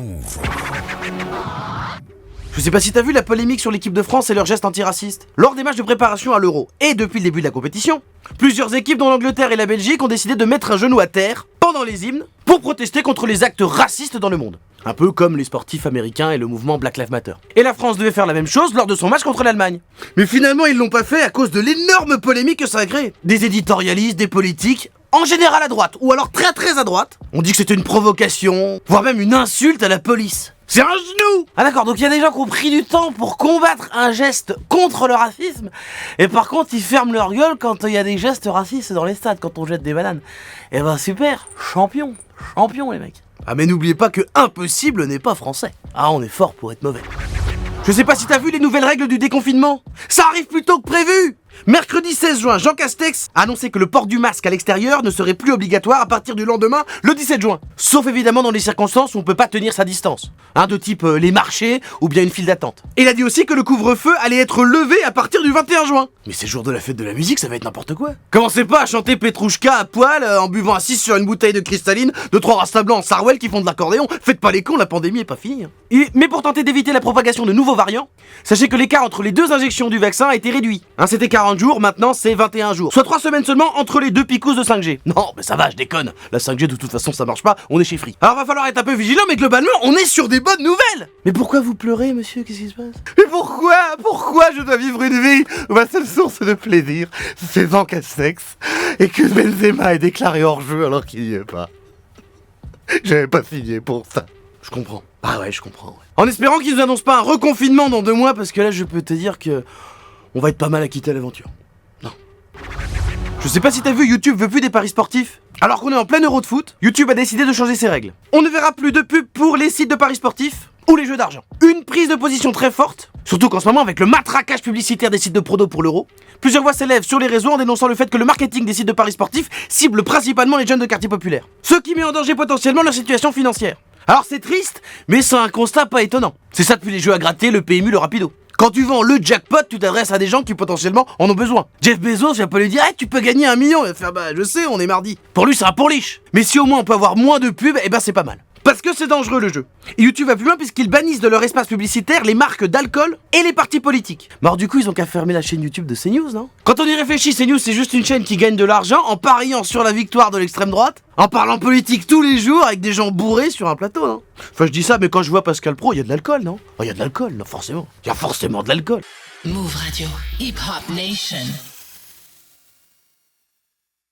Move. Je sais pas si t'as vu la polémique sur l'équipe de France et leurs gestes antiracistes. Lors des matchs de préparation à l'Euro et depuis le début de la compétition, plusieurs équipes dont l'Angleterre et la Belgique ont décidé de mettre un genou à terre pendant les hymnes pour protester contre les actes racistes dans le monde. Un peu comme les sportifs américains et le mouvement Black Lives Matter. Et la France devait faire la même chose lors de son match contre l'Allemagne. Mais finalement ils l'ont pas fait à cause de l'énorme polémique que ça a créé. Des éditorialistes, des politiques, en général à droite, ou alors très à droite, on dit que c'était une provocation, voire même une insulte à la police. C'est un genou! Ah d'accord, donc il y a des gens qui ont pris du temps pour combattre un geste contre le racisme, et par contre ils ferment leur gueule quand il y a des gestes racistes dans les stades, quand on jette des bananes. Et ben super, champion les mecs. Ah mais n'oubliez pas que impossible n'est pas français. Ah on est fort pour être mauvais. Je sais pas si t'as vu les nouvelles règles du déconfinement. Ça arrive plus tôt que prévu. Mercredi 16 juin, Jean Castex a annoncé que le port du masque à l'extérieur ne serait plus obligatoire à partir du lendemain, le 17 juin. Sauf évidemment dans les circonstances où on peut pas tenir sa distance. De type les marchés ou bien une file d'attente. Et il a dit aussi que le couvre-feu allait être levé à partir du 21 juin. Mais c'est le jour de la fête de la musique, ça va être n'importe quoi. Commencez pas à chanter Petrouchka à poil en buvant assis sur une bouteille de cristalline de 3 rastas blancs en Sarwell qui font de l'accordéon. Faites pas les cons, la pandémie est pas finie. Mais pour tenter d'éviter la propagation de nouveaux variants, sachez que l'écart entre les deux injections du vaccin a été réduit. C'était 40 jours, maintenant c'est 21 jours. Soit 3 semaines seulement entre les deux picousses de 5G. Non, mais ça va, je déconne. La 5G de toute façon ça marche pas, on est chez Free. Alors va falloir être un peu vigilant, mais globalement on est sur des bonnes nouvelles. Mais pourquoi vous pleurez, monsieur? Qu'est-ce qui se passe? Mais pourquoi je dois vivre une vie où ma seule source de plaisir, c'est Jean Castex, et que Benzema est déclaré hors jeu alors qu'il n'y est pas? J'avais pas signé pour ça. Je comprends. Ah ouais, je comprends. Ouais. En espérant qu'ils nous annoncent pas un reconfinement dans 2 mois, parce que là je peux te dire que on va être pas mal à quitter l'aventure. Non. Je sais pas si t'as vu, YouTube veut plus des paris sportifs. Alors qu'on est en plein euro de foot, YouTube a décidé de changer ses règles. On ne verra plus de pub pour les sites de paris sportifs ou les jeux d'argent. Une prise de position très forte, surtout qu'en ce moment avec le matraquage publicitaire des sites de pronos pour l'euro, plusieurs voix s'élèvent sur les réseaux en dénonçant le fait que le marketing des sites de paris sportifs cible principalement les jeunes de quartiers populaires. Ce qui met en danger potentiellement leur situation financière. Alors c'est triste, mais c'est un constat pas étonnant. C'est ça depuis les jeux à gratter, le PMU, le rapido. Quand tu vends le jackpot, tu t'adresses à des gens qui potentiellement en ont besoin. Jeff Bezos vient pas lui dire hey, tu peux gagner 1 million. Il va faire bah je sais, on est mardi. Pour lui c'est un pourliche. Mais si au moins on peut avoir moins de pubs, et ben c'est pas mal. Parce que c'est dangereux le jeu. Et YouTube va plus loin puisqu'ils bannissent de leur espace publicitaire les marques d'alcool et les partis politiques. Mais alors du coup ils ont qu'à fermer la chaîne YouTube de CNews, non? Quand on y réfléchit, CNews c'est juste une chaîne qui gagne de l'argent en pariant sur la victoire de l'extrême droite, en parlant politique tous les jours avec des gens bourrés sur un plateau, non? Enfin je dis ça mais quand je vois Pascal Pro, il y a de l'alcool, non? Il y a de l'alcool, non forcément. Il y a forcément de l'alcool. Move Radio, Hip Hop Nation.